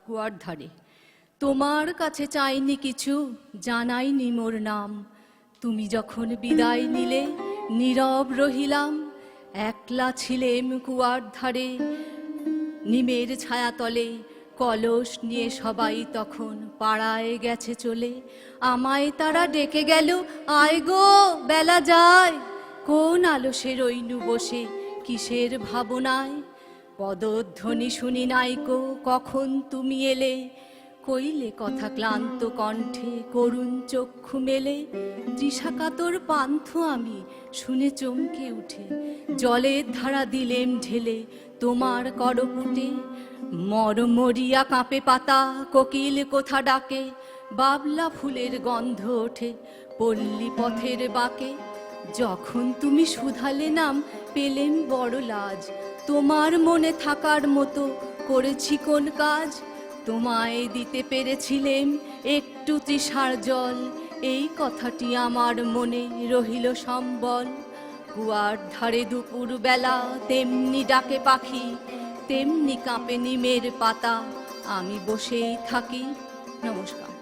কুয়ার ধারে। তোমার কাছে চাইনি কিছু, জানাইনি মোর নাম। তুমি যখন বিদায় নিলে নীরব রহিলাম। একলা ছিলেম কুয়ার ধারে নিমের ছায়াতলে। কলস নিয়ে সবাই তখন পাড়ায় গেছে চলে। আমায় তারা ডেকে গেল, আয় গো বেলা যায়। কোন আলসে রইনু বসে কিসের ভাবনায়। পদধ্বনি শুনি নাইকো কখন তুমি এলে। কইলে কথা ক্লান্ত কণ্ঠে করুণ চক্ষু মেলে। তৃষাকাতর পান্থ আমি শুনে চমকে উঠে। জলের ধারা দিলেম ঢেলে তোমার করপুটে। মরমরিয়া কাঁপে পাতা, কোকিল কোথা ডাকে। বাবলা ফুলের গন্ধ ওঠে পল্লী পথের বাঁকে। যখন তুমি শুধালে নাম পেলেম বড় লাজ। তোমার মনে থাকার মতো করেছি কোন কাজ। তোমায় দিতে পেরেছিলেম একটু তৃষার জল। এই কথাটি আমার মনে রহিল সম্বল। কুয়ার ধারে দুপুর বেলা তেমনি ডাকে পাখি, তেমনি কাঁপে নিমের পাতা। আমি বসেই থাকি। নমস্কার।